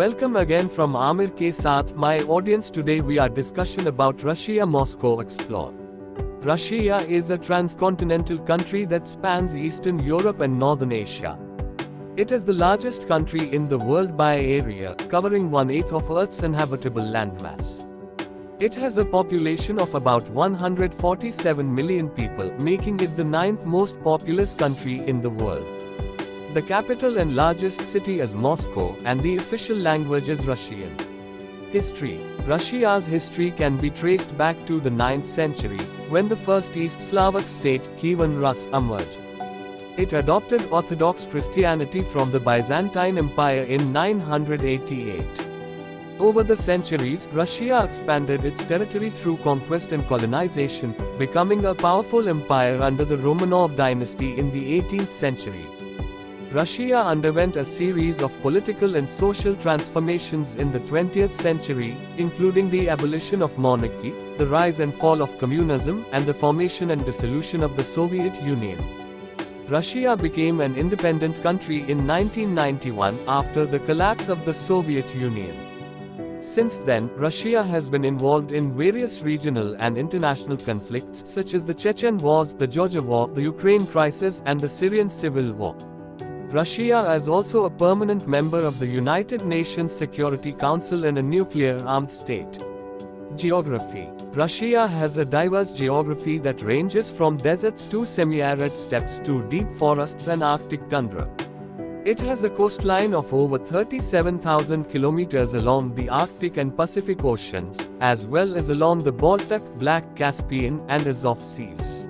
Welcome again from Amir ke Saath, my audience. Today we are discussion about Russia. Moscow Explore. Russia is a transcontinental country that spans Eastern Europe and Northern Asia. It is the largest country in the world by area, covering 1/8 of Earth's inhabitable landmass. It has a population of about 147 million people, making it the 9th most populous country in the world. The capital and largest city is Moscow, and the official language is Russian. History. Russia's history can be traced back to the 9th century, when the first East Slavic state, Kievan Rus, emerged. It adopted Orthodox Christianity from the Byzantine Empire in 988. Over the centuries, Russia expanded its territory through conquest and colonization, becoming a powerful empire under the Romanov dynasty in the 18th century. Russia underwent a series of political and social transformations in the 20th century, including the abolition of monarchy, the rise and fall of communism, and the formation and dissolution of the Soviet Union. Russia became an independent country in 1991 after the collapse of the Soviet Union. Since then, Russia has been involved in various regional and international conflicts such as the Chechen Wars, the Georgia War, the Ukraine crisis, and the Syrian civil war. Russia is also a permanent member of the United Nations Security Council and a nuclear-armed state. Geography. Russia has a diverse geography that ranges from deserts to semi-arid steppes to deep forests and Arctic tundra. It has a coastline of over 37,000 kilometers along the Arctic and Pacific Oceans, as well as along the Baltic, Black, Caspian, and Azov Seas.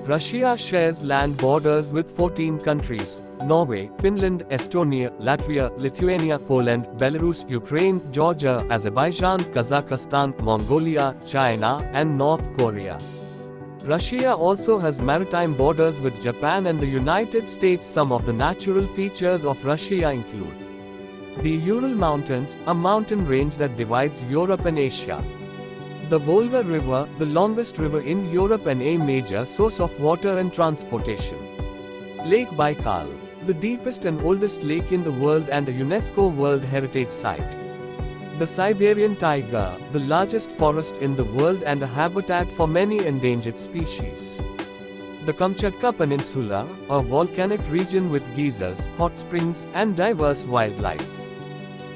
Russia shares land borders with 14 countries: Norway, Finland, Estonia, Latvia, Lithuania, Poland, Belarus, Ukraine, Georgia, Azerbaijan, Kazakhstan, Mongolia, China, and North Korea. Russia also has maritime borders with Japan and the United States. Some of the natural features of Russia include the Ural Mountains, a mountain range that divides Europe and Asia. The Volga River, the longest river in Europe and a major source of water and transportation. Lake Baikal, the deepest and oldest lake in the world and a UNESCO World Heritage Site. The Siberian taiga, the largest forest in the world and a habitat for many endangered species. The Kamchatka Peninsula, a volcanic region with geysers, hot springs, and diverse wildlife.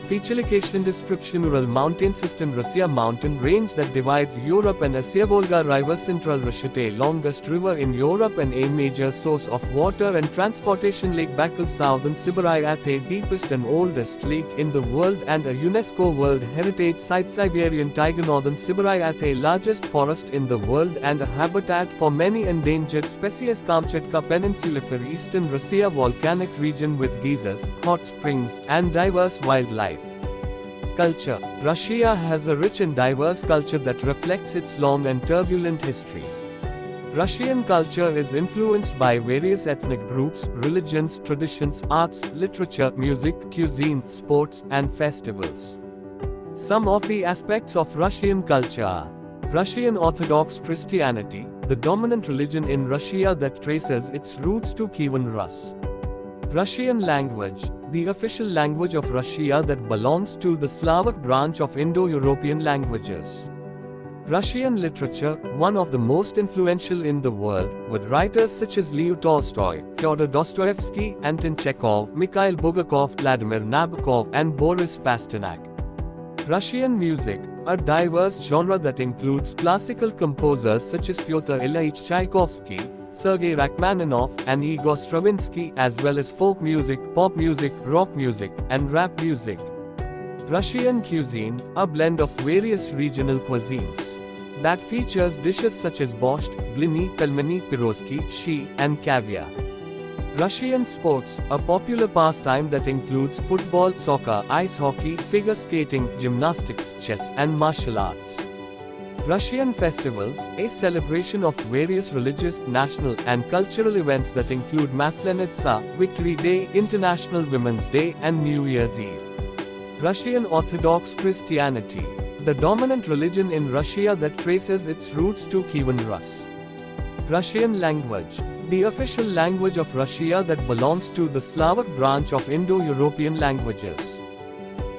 Feature location description: Ural mountain system, Russia mountain range that divides Europe and Asia. Volga River, Central Russia, longest river in Europe and a major source of water and transportation. Lake Baikal, Southern Siberia, deepest and oldest lake in the world and a UNESCO World Heritage Site. Siberian taiga, Northern Siberia, largest forest in the world and a habitat for many endangered species. Kamchatka Peninsula, for Eastern Russia, volcanic region with geysers, hot springs, and diverse wildlife. Culture. Russia has a rich and diverse culture that reflects its long and turbulent history. Russian culture is influenced by various ethnic groups, religions, traditions, arts, literature, music, cuisine, sports, and festivals. Some of the aspects of Russian culture are Russian Orthodox Christianity, the dominant religion in Russia that traces its roots to Kievan Rus. Russian language, the official language of Russia that belongs to the Slavic branch of Indo-European languages. Russian literature, one of the most influential in the world, with writers such as Leo Tolstoy, Fyodor Dostoevsky, Anton Chekhov, Mikhail Bulgakov, Vladimir Nabokov, and Boris Pasternak. Russian music, a diverse genre that includes classical composers such as Pyotr Ilyich Tchaikovsky, Sergei Rachmaninoff, and Igor Stravinsky, as well as folk music, pop music, rock music, and rap music. Russian cuisine, a blend of various regional cuisines that features dishes such as borscht, blini, pelmeni, pirozki, shi, and caviar. Russian sports, a popular pastime that includes football, soccer, ice hockey, figure skating, gymnastics, chess, and martial arts. Russian festivals, a celebration of various religious, national, and cultural events that include Maslenitsa, Victory Day, International Women's Day, and New Year's Eve. Russian Orthodox Christianity, the dominant religion in Russia that traces its roots to Kievan Rus. Russian language, the official language of Russia that belongs to the Slavic branch of Indo-European languages.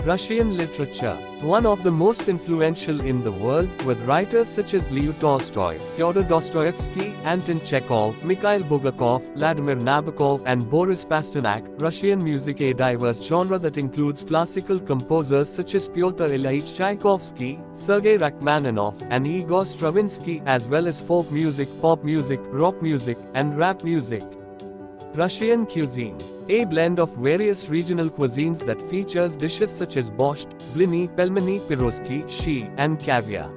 Russian literature, one of the most influential in the world, with writers such as Leo Tolstoy, Fyodor Dostoevsky, Anton Chekhov, Mikhail Bulgakov, Vladimir Nabokov, and Boris Pasternak. Russian music, a diverse genre that includes classical composers such as Pyotr Ilyich Tchaikovsky, Sergei Rachmaninoff, and Igor Stravinsky, as well as folk music, pop music, rock music, and rap music. Russian cuisine, a blend of various regional cuisines that features dishes such as borscht, blini, pelmeni, pirozhki, shi, and caviar.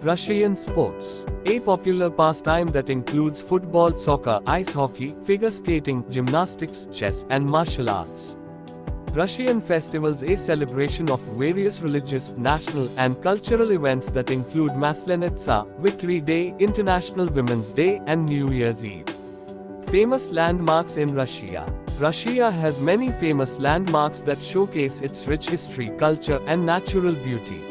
Russian sports, a popular pastime that includes football, soccer, ice hockey, figure skating, gymnastics, chess, and martial arts. Russian festivals, a celebration of various religious, national, and cultural events that include Maslenitsa, Victory Day, International Women's Day, and New Year's Eve. Famous landmarks in Russia. Russia has many famous landmarks that showcase its rich history, culture, and natural beauty.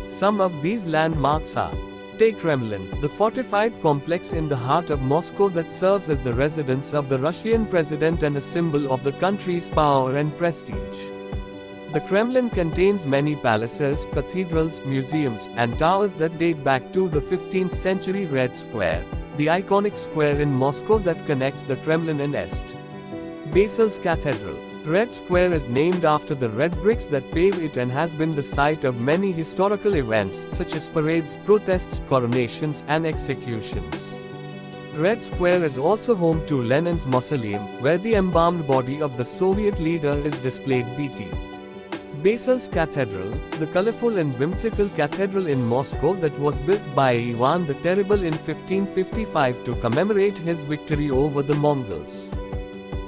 Some of these landmarks are: Take Kremlin, the fortified complex in the heart of Moscow that serves as the residence of the Russian president and a symbol of the country's power and prestige. The Kremlin contains many palaces, cathedrals, museums, and towers that date back to the 15th century. Red Square, the iconic square in Moscow that connects the Kremlin and Est. Basil's Cathedral. Red Square is named after the red bricks that pave it and has been the site of many historical events such as parades, protests, coronations, and executions. Red Square is also home to Lenin's mausoleum, where the embalmed body of the Soviet leader is displayed. BT. Basil's Cathedral, the colorful and whimsical cathedral in Moscow that was built by Ivan the Terrible in 1555 to commemorate his victory over the Mongols.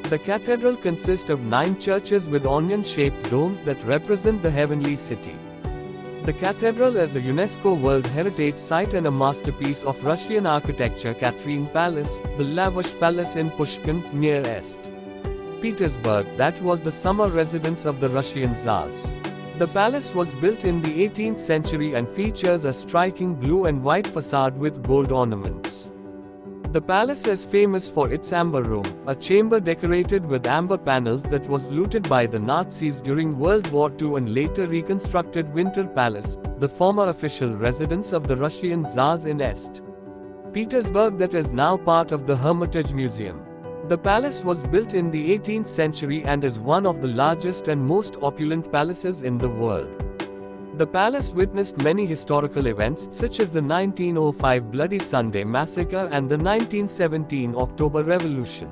The cathedral consists of 9 churches with onion-shaped domes that represent the heavenly city. The cathedral is a UNESCO World Heritage Site and a masterpiece of Russian architecture. Catherine Palace, the lavish palace in Pushkin, near Est. Petersburg, that was the summer residence of the Russian Tsars. The palace was built in the 18th century and features a striking blue and white facade with gold ornaments. The palace is famous for its amber room, a chamber decorated with amber panels that was looted by the Nazis during World War II and later reconstructed. Winter Palace, the former official residence of the Russian Tsars in Est. Petersburg, that is now part of the Hermitage Museum. The palace was built in the 18th century and is one of the largest and most opulent palaces in the world. The palace witnessed many historical events such as the 1905 Bloody Sunday Massacre and the 1917 October Revolution.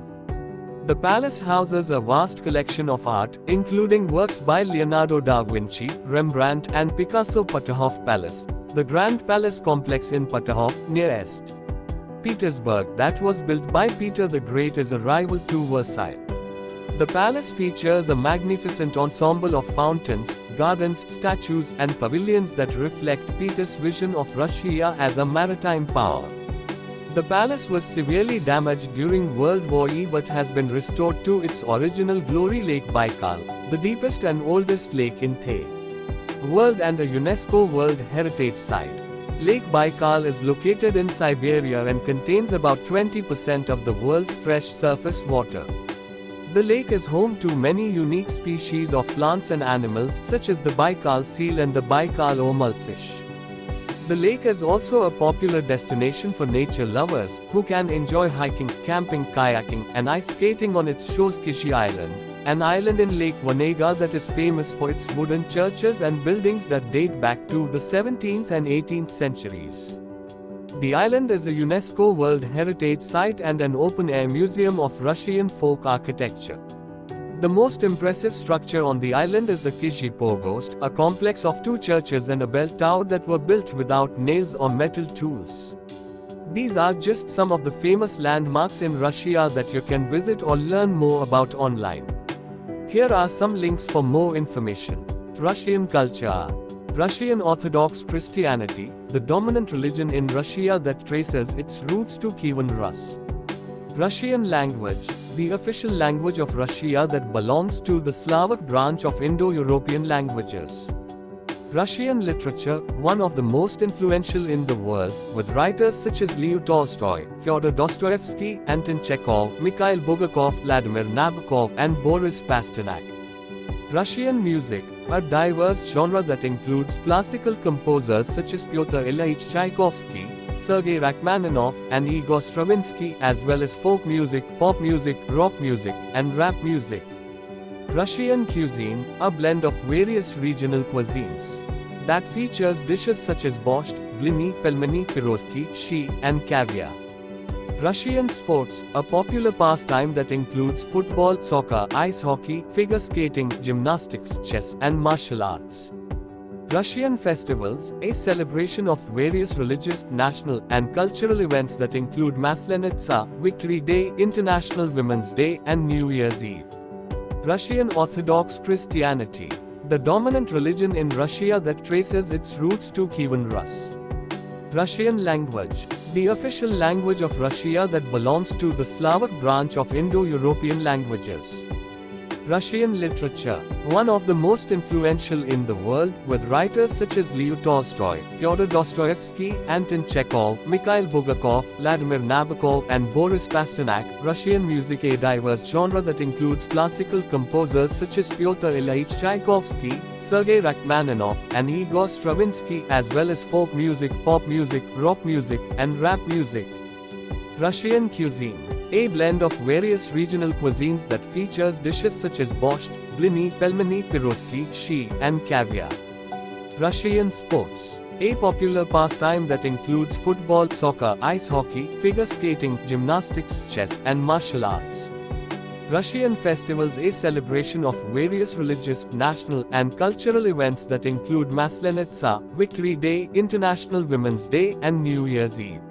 The palace houses a vast collection of art, including works by Leonardo da Vinci, Rembrandt, and Picasso. Peterhof Palace, the Grand Palace complex in Peterhof, near Est. Petersburg, that was built by Peter the Great, is a rival to Versailles. The palace features a magnificent ensemble of fountains, gardens, statues, and pavilions that reflect Peter's vision of Russia as a maritime power. The palace was severely damaged during World War I but has been restored to its original glory. Lake Baikal, the deepest and oldest lake in the world and a UNESCO World Heritage Site. Lake Baikal is located in Siberia and contains about 20% of the world's fresh surface water. The lake is home to many unique species of plants and animals such as the Baikal seal and the Baikal omelfish. The lake is also a popular destination for nature lovers, who can enjoy hiking, camping, kayaking, and ice skating on its shores. Kishi Island, an island in Lake Onega that is famous for its wooden churches and buildings that date back to the 17th and 18th centuries. The island is a UNESCO World Heritage Site and an open-air museum of Russian folk architecture. The most impressive structure on the island is the Kishi Pogost, a complex of 2 churches and a bell tower that were built without nails or metal tools. These are just some of the famous landmarks in Russia that you can visit or learn more about online. Here are some links for more information. Russian culture. Russian Orthodox Christianity, the dominant religion in Russia that traces its roots to Kievan Rus. Russian language, the official language of Russia that belongs to the Slavic branch of Indo-European languages. Russian literature, one of the most influential in the world, with writers such as Leo Tolstoy, Fyodor Dostoevsky, Anton Chekhov, Mikhail Bulgakov, Vladimir Nabokov, and Boris Pasternak. Russian music, a diverse genre that includes classical composers such as Pyotr Ilyich Tchaikovsky, Sergei Rachmaninoff, and Igor Stravinsky, as well as folk music, pop music, rock music, and rap music. Russian cuisine, a blend of various regional cuisines that features dishes such as borscht, blini, pelmeni, pirozhki, shi, and caviar. Russian sports, a popular pastime that includes football, soccer, ice hockey, figure skating, gymnastics, chess, and martial arts. Russian festivals, a celebration of various religious, national, and cultural events that include Maslenitsa, Victory Day, International Women's Day, and New Year's Eve. Russian Orthodox Christianity, the dominant religion in Russia that traces its roots to Kievan Rus. Russian language, the official language of Russia that belongs to the Slavic branch of Indo-European languages. Russian literature, one of the most influential in the world, with writers such as Leo Tolstoy, Fyodor Dostoevsky, Anton Chekhov, Mikhail Bulgakov, Vladimir Nabokov, and Boris Pasternak. Russian music, a diverse genre that includes classical composers such as Pyotr Ilyich Tchaikovsky, Sergei Rachmaninoff, and Igor Stravinsky, as well as folk music, pop music, rock music, and rap music. Russian cuisine, a blend of various regional cuisines that features dishes such as borscht, blini, pelmeni, pirozhki, shi, and caviar. Russian sports, a popular pastime that includes football, soccer, ice hockey, figure skating, gymnastics, chess, and martial arts. Russian festivals, a celebration of various religious, national, and cultural events that include Maslenitsa, Victory Day, International Women's Day, and New Year's Eve.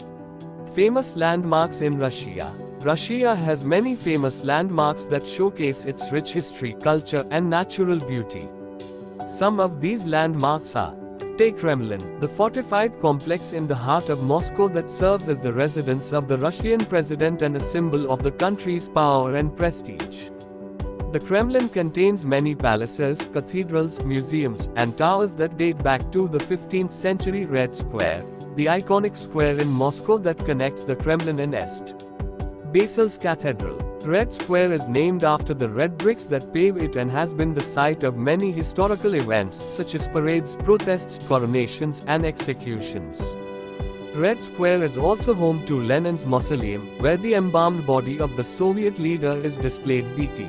Famous landmarks in Russia. Russia has many famous landmarks that showcase its rich history, culture, and natural beauty. Some of these landmarks are: Take Kremlin, the fortified complex in the heart of Moscow that serves as the residence of the Russian president and a symbol of the country's power and prestige. The Kremlin contains many palaces, cathedrals, museums, and towers that date back to the 15th century. Red Square, the iconic square in Moscow that connects the Kremlin and Est. Basil's Cathedral. Red Square is named after the red bricks that pave it and has been the site of many historical events such as parades, protests, coronations, and executions. Red Square is also home to Lenin's mausoleum, where the embalmed body of the Soviet leader is displayed. Bt.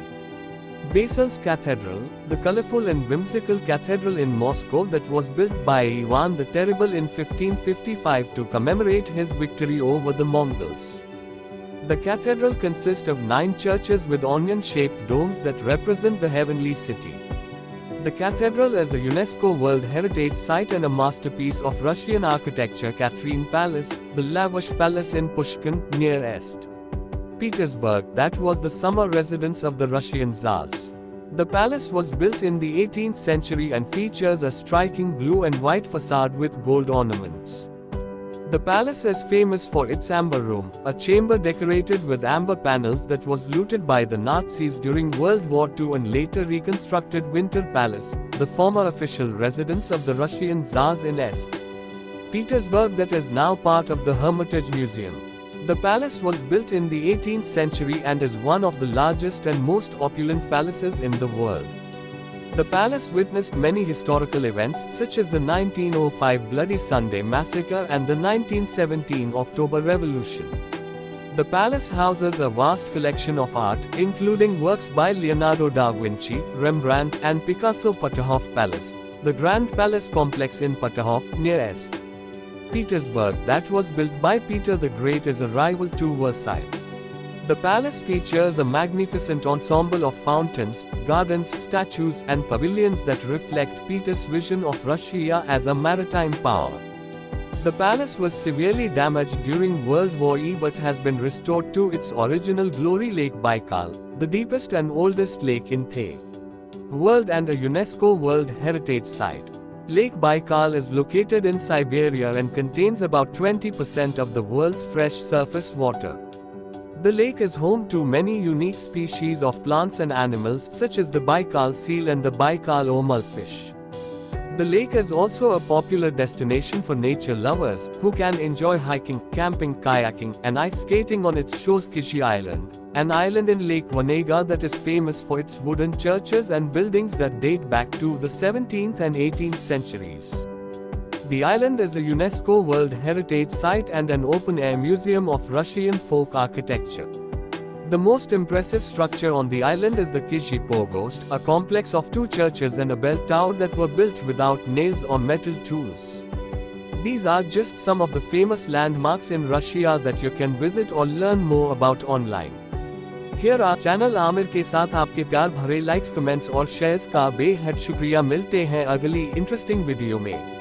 Basil's Cathedral, the colorful and whimsical cathedral in Moscow that was built by Ivan the Terrible in 1555 to commemorate his victory over the Mongols. The cathedral consists of 9 churches with onion-shaped domes that represent the heavenly city. The cathedral is a UNESCO World Heritage Site and a masterpiece of Russian architecture. Catherine Palace, the lavish palace in Pushkin, near Est. Petersburg, that was the summer residence of the Russian Tsars. The palace was built in the 18th century and features a striking blue and white facade with gold ornaments. The palace is famous for its amber room, a chamber decorated with amber panels that was looted by the Nazis during World War II and later reconstructed. Winter Palace, the former official residence of the Russian Tsars in Est. Petersburg, that is now part of the Hermitage Museum. The palace was built in the 18th century and is one of the largest and most opulent palaces in the world. The palace witnessed many historical events such as the 1905 Bloody Sunday Massacre and the 1917 October Revolution. The palace houses a vast collection of art, including works by Leonardo da Vinci, Rembrandt, and Picasso. Peterhof Palace, the Grand Palace complex in Peterhof, near Est. Petersburg, that was built by Peter the Great, is a rival to Versailles. The palace features a magnificent ensemble of fountains, gardens, statues, and pavilions that reflect Peter's vision of Russia as a maritime power. The palace was severely damaged during World War I but has been restored to its original glory. Lake Baikal, the deepest and oldest lake in the world and a UNESCO World Heritage Site. Lake Baikal is located in Siberia and contains about 20% of the world's fresh surface water. The lake is home to many unique species of plants and animals such as the Baikal seal and the Baikal omal fish. The lake is also a popular destination for nature lovers, who can enjoy hiking, camping, kayaking, and ice skating on its shores. Kishi Island, an island in Lake Wanega that is famous for its wooden churches and buildings that date back to the 17th and 18th centuries. The island is a UNESCO World Heritage Site and an open-air museum of Russian folk architecture. The most impressive structure on the island is the Kishi Pogost, a complex of 2 churches and a bell tower that were built without nails or metal tools. These are just some of the famous landmarks in Russia that you can visit or learn more about online. Here are channel Aamir के साथ आपके प्यार भरे likes, comments और shares का बेहद शुक्रिया। मिलते हैं अगली इंटरेस्टिंग वीडियो में।